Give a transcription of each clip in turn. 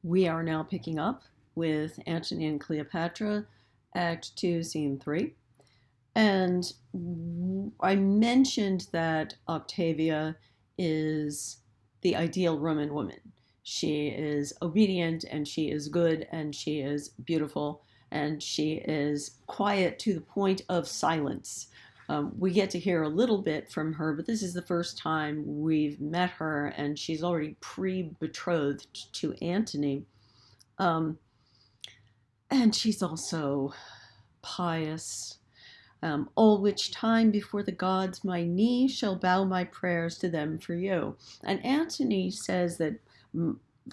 We are now picking up with Antony and Cleopatra, Act 2, Scene 3. And I mentioned that Octavia is the ideal Roman woman. She is obedient and she is good and she is beautiful and she is quiet to the point of silence. We get to hear a little bit from her, but this is the first time we've met her, and she's already pre-betrothed to Antony. Um, and she's also pious. All which time before the gods my knee shall bow my prayers to them for you. And Antony says that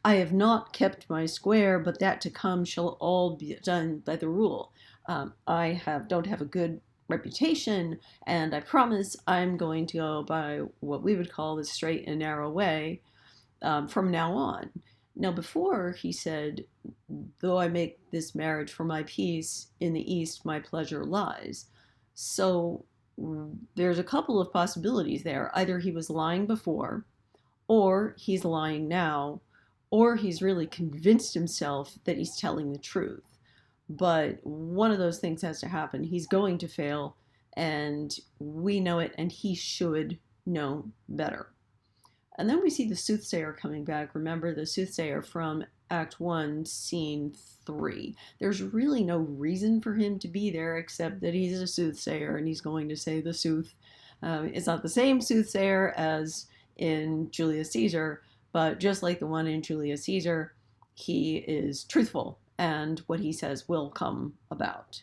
I have not kept my square, but that to come shall all be done by the rule. Don't have a good reputation, and I promise I'm going to go by what we would call the straight and narrow way from now on. Now, before he said, though I make this marriage for my peace, in the east my pleasure lies. So there's a couple of possibilities there. Either he was lying before, or he's lying now, or he's really convinced himself that he's telling the truth. But one of those things has to happen. He's going to fail, and we know it, and he should know better. And then we see the Soothsayer coming back. Remember the Soothsayer from Act 1, Scene 3. There's really no reason for him to be there except that he's a soothsayer and he's going to say the sooth. It's not the same Soothsayer as in Julius Caesar, but just like the one in Julius Caesar, he is truthful and what he says will come about.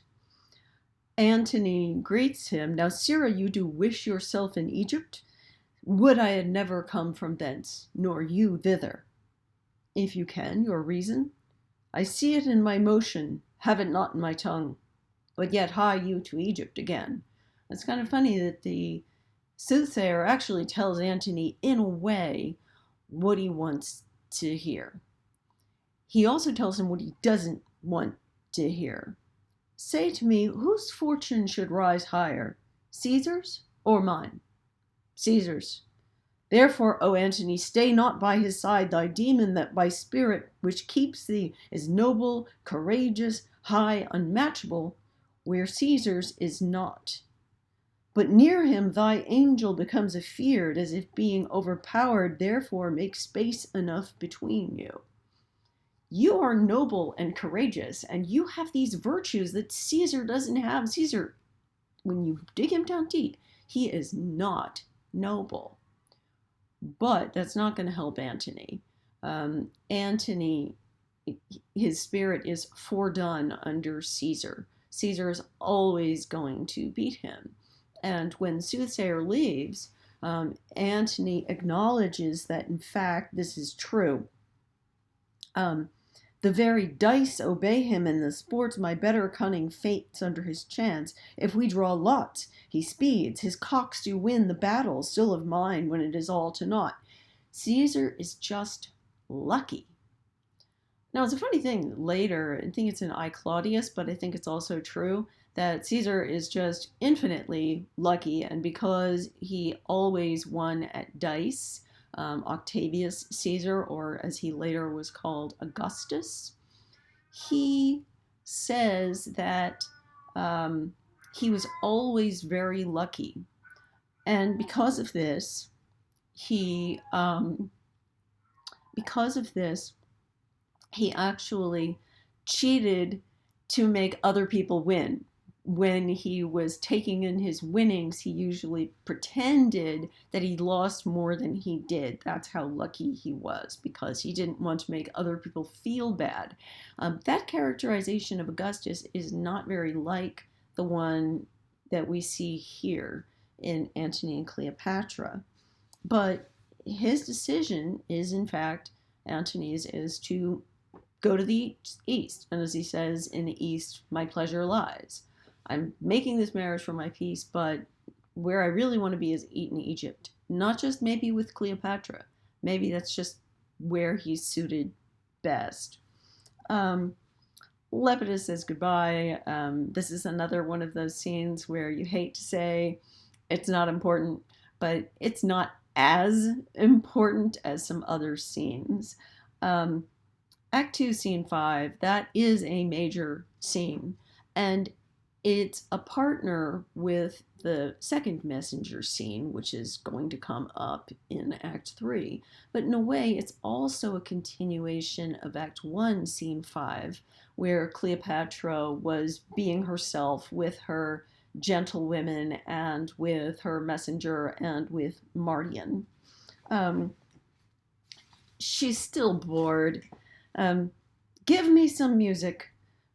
Antony greets him. Now, sirrah, you do wish yourself in Egypt? Would I had never come from thence, nor you thither. If you can, your reason? I see it in my motion, have it not in my tongue. But yet hie you to Egypt again. It's kind of funny that the Soothsayer actually tells Antony, in a way, what he wants to hear. He also tells him what he doesn't want to hear. Say to me, whose fortune should rise higher, Caesar's or mine? Caesar's. Therefore, O Antony, stay not by his side. Thy demon that by spirit which keeps thee is noble, courageous, high, unmatchable, where Caesar's is not. But near him thy angel becomes afeard, as if being overpowered, therefore make space enough between you. You are noble and courageous, and you have these virtues that Caesar doesn't have. Caesar, when you dig him down deep, he is not noble. But that's not going to help Antony. Antony, his spirit is fordone under Caesar. Caesar is always going to beat him. And when Soothsayer leaves, Antony acknowledges that, in fact, this is true. The very dice obey him, and the sports my better cunning fates under his chance. If we draw lots, he speeds, his cocks do win the battle, still of mine when it is all to naught. Caesar is just lucky. Now, it's a funny thing later, I think it's in I Claudius, but I think it's also true, that Caesar is just infinitely lucky, and because he always won at dice, Octavius Caesar, or as he later was called, Augustus, he says that he was always very lucky. And because of this, he actually cheated to make other people win. When he was taking in his winnings, he usually pretended that he lost more than he did. That's how lucky he was, because he didn't want to make other people feel bad. That characterization of Augustus is not very like the one that we see here in Antony and Cleopatra. But his decision is, in fact, Antony's is to go to the east. And as he says, in the east, my pleasure lies. I'm making this marriage for my peace, but where I really want to be is in Egypt. Not just maybe with Cleopatra. Maybe that's just where he's suited best. Lepidus says goodbye. This is another one of those scenes where you hate to say it's not important, but it's not as important as some other scenes. Act 2, Scene 5, that is a major scene. And it's a partner with the second messenger scene, which is going to come up in Act 3. But in a way, it's also a continuation of Act 1, Scene 5, where Cleopatra was being herself with her gentlewomen and with her messenger and with Mardian. She's still bored. Give me some music.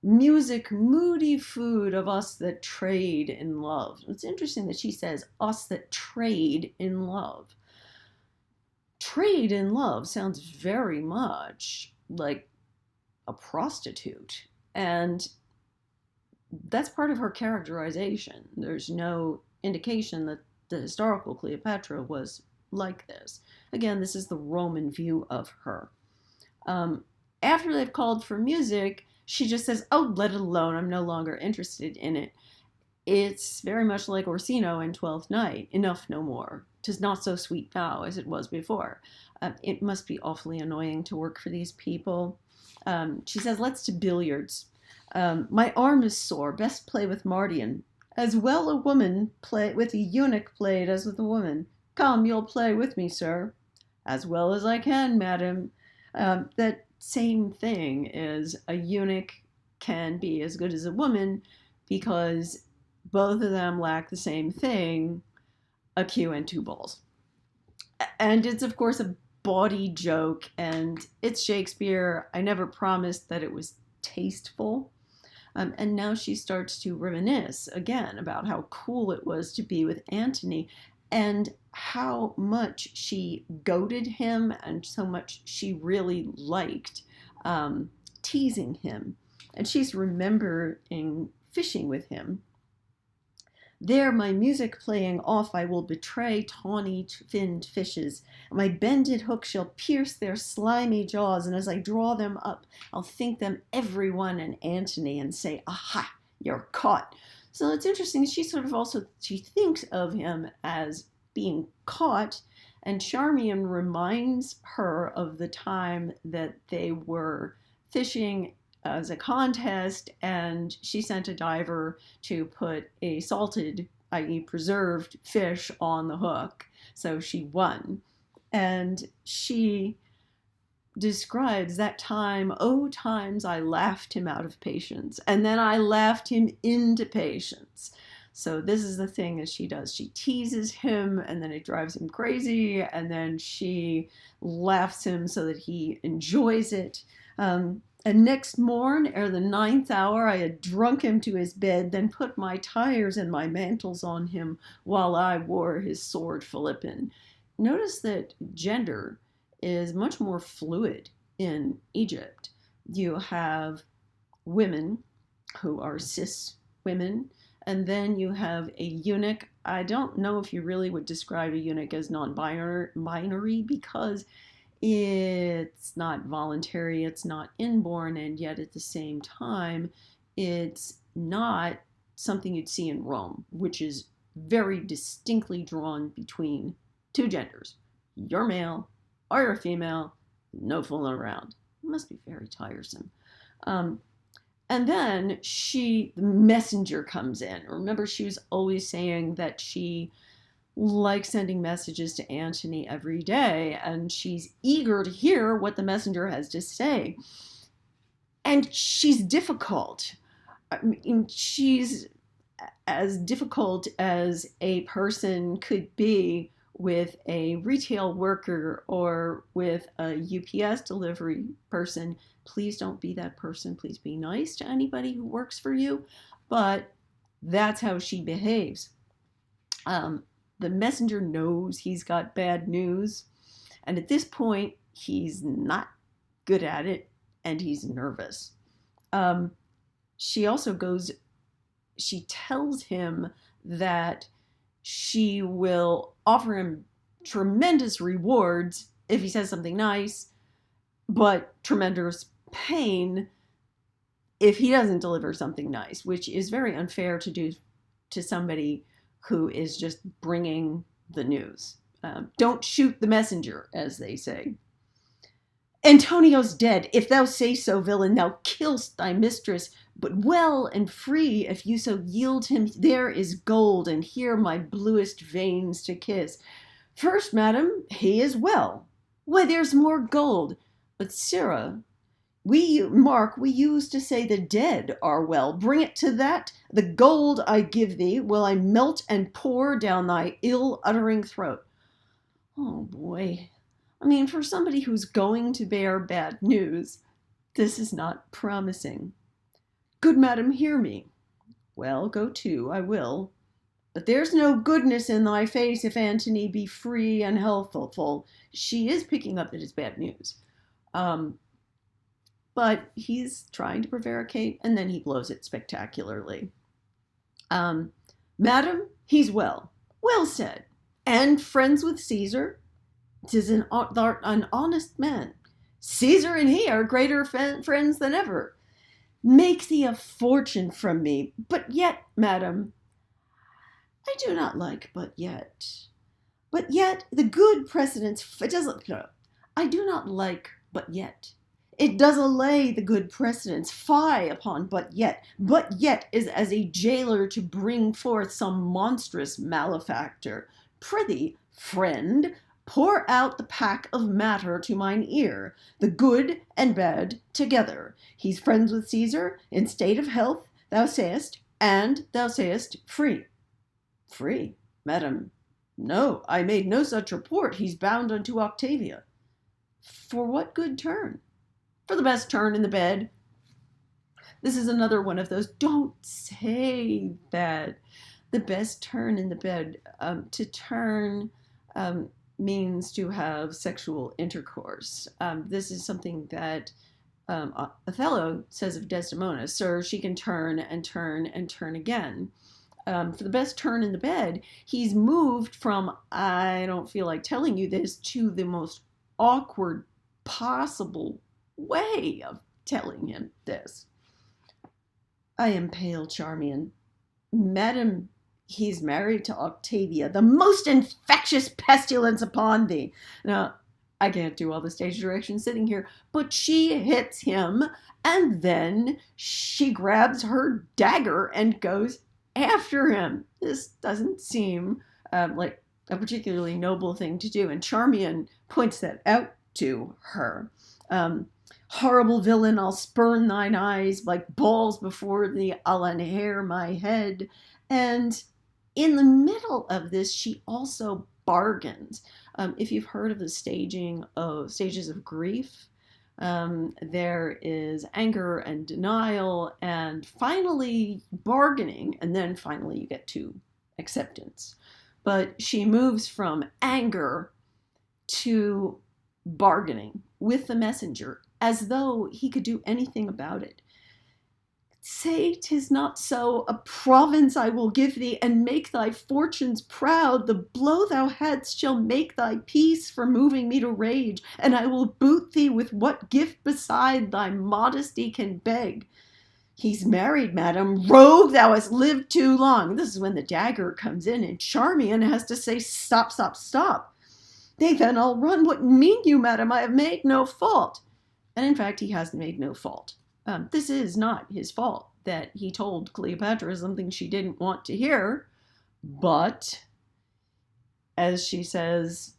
Music, moody food of us that trade in love. It's interesting that she says, us that trade in love. Trade in love sounds very much like a prostitute. And that's part of her characterization. There's no indication that the historical Cleopatra was like this. Again, this is the Roman view of her. After they've called for music, she just says, oh, let it alone. I'm no longer interested in it. It's very much like Orsino in Twelfth Night. Enough, no more. 'Tis not so sweet now as it was before. It must be awfully annoying to work for these people. She says, let's to billiards. My arm is sore. Best play with Mardian. As well a woman play with a eunuch played as with a woman. Come, you'll play with me, sir. As well as I can, madam. That same thing is a eunuch can be as good as a woman because both of them lack the same thing, a cue and two balls. And it's, of course, a bawdy joke, and it's Shakespeare. I never promised that it was tasteful. And now she starts to reminisce again about how cool it was to be with Antony and how much she goaded him and so much she really liked teasing him. And she's remembering fishing with him. There, my music playing off, I will betray tawny finned fishes. My bended hook shall pierce their slimy jaws, and as I draw them up, I'll think them every one an Antony and say, aha, you're caught. So it's interesting. She thinks of him as being caught, and Charmian reminds her of the time that they were fishing as a contest, and she sent a diver to put a salted, i.e. preserved fish on the hook. So she won. And she describes that time, oh, times I laughed him out of patience, and then I laughed him into patience. So this is the thing that she does. She teases him, and then it drives him crazy, and then she laughs him so that he enjoys it. And next morn, ere the 9th hour, I had drunk him to his bed, then put my tires and my mantles on him, while I wore his sword Philippine. Notice that gender is much more fluid in Egypt. You have women who are cis women, and then you have a eunuch. I don't know if you really would describe a eunuch as non-binary because it's not voluntary, it's not inborn, and yet at the same time, it's not something you'd see in Rome, which is very distinctly drawn between two genders. You're male or you're female, no fooling around. It must be very tiresome. And then the messenger comes in. Remember, she was always saying that she likes sending messages to Antony every day, and she's eager to hear what the messenger has to say. And she's difficult. I mean, she's as difficult as a person could be with a retail worker or with a UPS delivery person. Please don't be that person. Please be nice to anybody who works for you. But that's how she behaves. The messenger knows he's got bad news. And at this point, he's not good at it and he's nervous. She tells him that she will offer him tremendous rewards if he says something nice, but tremendous pain if he doesn't deliver something nice, which is very unfair to do to somebody who is just bringing the news. Don't shoot the messenger, as they say. Antonio's dead. If thou say so, villain, thou kill'st thy mistress, but well and free, if you so yield him. There is gold, and here my bluest veins to kiss. First, madam, he is well. Why, there's more gold. But, sirrah, we used to say the dead are well. Bring it to that. The gold I give thee will I melt and pour down thy ill-uttering throat. Oh, boy. I mean, for somebody who's going to bear bad news, this is not promising. Good madam, hear me. Well, go to, I will. But there's no goodness in thy face if Antony be free and healthful. She is picking up that it's bad news. But he's trying to prevaricate, and then he blows it spectacularly. Madam, he's well. Well said. And friends with Caesar? 'Tis an honest man. Caesar and he are greater friends than ever. Make thee a fortune from me. But yet, madam, I do not like but yet. But yet, the good precedents, I do not like but yet. It does allay the good precedents, fie upon but yet. But yet is as a jailer to bring forth some monstrous malefactor. Prithee, friend, pour out the pack of matter to mine ear, the good and bad together. He's friends with Caesar, in state of health, thou sayest, and thou sayest free. Free, madam? No, I made no such report. He's bound unto Octavia. For what good turn? For the best turn in the bed. This is another one of those, don't say that. The best turn in the bed. To turn means to have sexual intercourse. This is something that Othello says of Desdemona. Sir, she can turn and turn and turn again. For the best turn in the bed, he's moved from, I don't feel like telling you this, to the most awkward possible way of telling him this. I am pale, Charmian. Madam, he's married to Octavia, the most infectious pestilence upon thee. Now, I can't do all the stage direction sitting here, but she hits him, and then she grabs her dagger and goes after him. This doesn't seem like a particularly noble thing to do, and Charmian points that out to her. Horrible villain, I'll spurn thine eyes like balls before thee, I'll unhair my head. And in the middle of this, she also bargains. If you've heard of the stages of grief, there is anger and denial, and finally bargaining, and then finally you get to acceptance. But she moves from anger to bargaining with the messenger, as though he could do anything about it. Say 'tis not so, a province I will give thee, and make thy fortunes proud. The blow thou hadst shall make thy peace for moving me to rage, and I will boot thee with what gift beside thy modesty can beg. He's married, madam. Rogue, thou hast lived too long. This is when the dagger comes in, and Charmian has to say, stop, stop, stop. They then all run. What mean you, madam? I have made no fault. And in fact, he has made no fault. This is not his fault that he told Cleopatra something she didn't want to hear. But, as she says,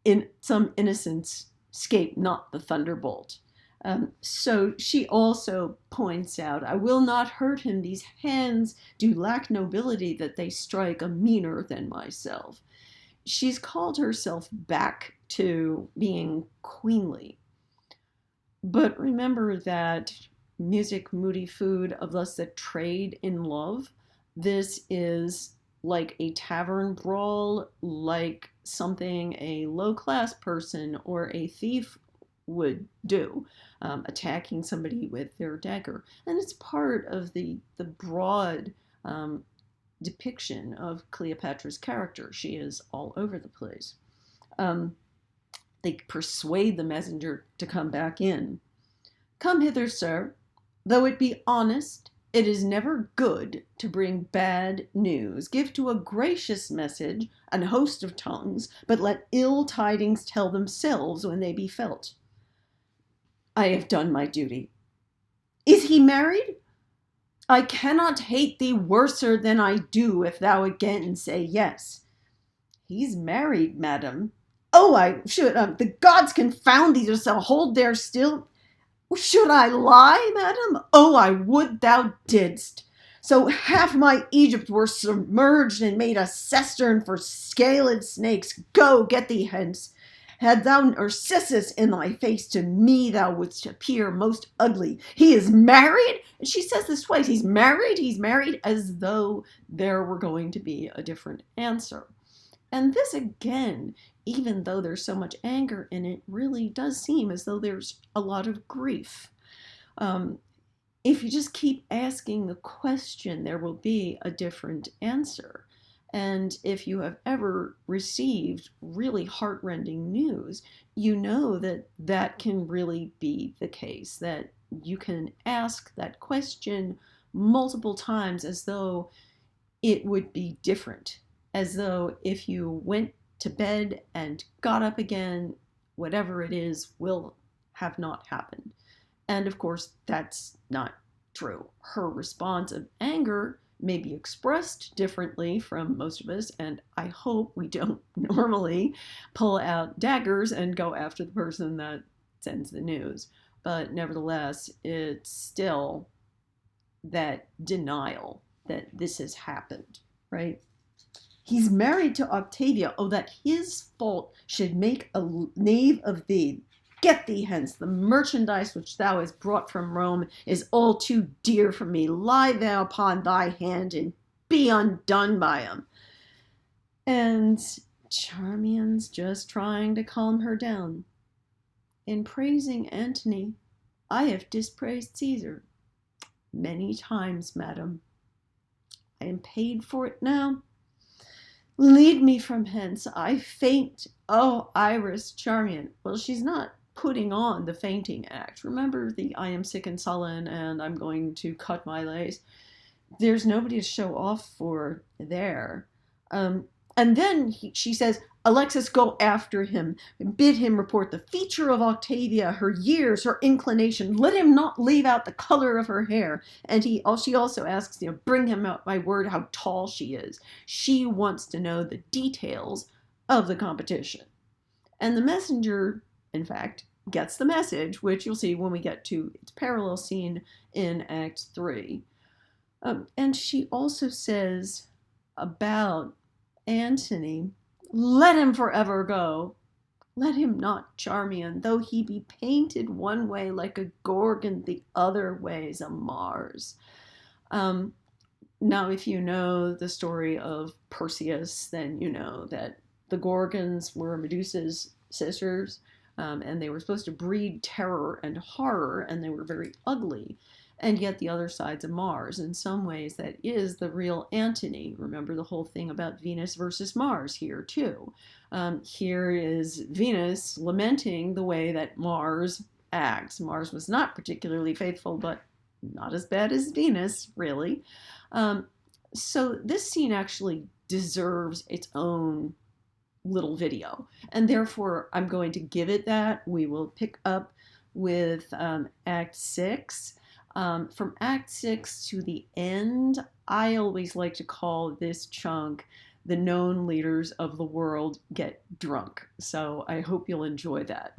in some innocence, escape not the thunderbolt. So she also points out, I will not hurt him. These hands do lack nobility that they strike a meaner than myself. She's called herself back to being queenly. But remember that music, moody food, of us that trade in love, this is like a tavern brawl, like something a low-class person or a thief would do, attacking somebody with their dagger. And it's part of the broad depiction of Cleopatra's character. She is all over the place. They persuade the messenger to come back in. Come hither, sir. Though it be honest, it is never good to bring bad news. Give to a gracious message an host of tongues, but let ill tidings tell themselves when they be felt. I have done my duty. Is he married? I cannot hate thee worser than I do if thou again say yes. He's married, madam. Oh, I should, the gods confound thee, just hold there still. Should I lie, madam? Oh, I would thou didst. So half my Egypt were submerged and made a cistern for scaled snakes. Go, get thee hence. Had thou Narcissus in thy face, to me thou wouldst appear most ugly. He is married? And she says this twice. He's married, as though there were going to be a different answer. And this again, even though there's so much anger in it, really does seem as though there's a lot of grief. If you just keep asking the question, there will be a different answer. And if you have ever received really heartrending news, you know that that can really be the case, that you can ask that question multiple times as though it would be different, as though if you went to bed and got up again, whatever it is will have not happened. And of course, that's not true. Her response of anger may be expressed differently from most of us, and I hope we don't normally pull out daggers and go after the person that sends the news. But nevertheless, it's still that denial that this has happened, right? He's married to Octavia. Oh, that his fault should make a knave of thee. Get thee hence. The merchandise which thou hast brought from Rome is all too dear for me. Lie thou upon thy hand and be undone by him. And Charmian's just trying to calm her down. In praising Antony, I have dispraised Caesar. Many times, madam. I am paid for it now. Lead me from hence. I faint. Oh, Iris, Charmian. Well, she's not putting on the fainting act. Remember the I am sick and sullen and I'm going to cut my lace. There's nobody to show off for there. And then she says, Alexis, go after him. Bid him report the feature of Octavia, her years, her inclination. Let him not leave out the color of her hair. And she also asks, bring him out by word how tall she is. She wants to know the details of the competition. And the messenger, in fact, gets the message, which you'll see when we get to its parallel scene in Act 3. And she also says about Antony, let him forever go. Let him not, Charmian, though he be painted one way like a Gorgon, the other way's a Mars. Now, if you know the story of Perseus, then you know that the Gorgons were Medusa's sisters, and they were supposed to breed terror and horror, and they were very ugly. And yet the other side's a Mars. In some ways, that is the real Antony. Remember the whole thing about Venus versus Mars here, too. Here is Venus lamenting the way that Mars acts. Mars was not particularly faithful, but not as bad as Venus, really. So this scene actually deserves its own little video. And therefore, I'm going to give it that. We will pick up with Act 6. From Act 6 to the end, I always like to call this chunk the known leaders of the world get drunk. So I hope you'll enjoy that.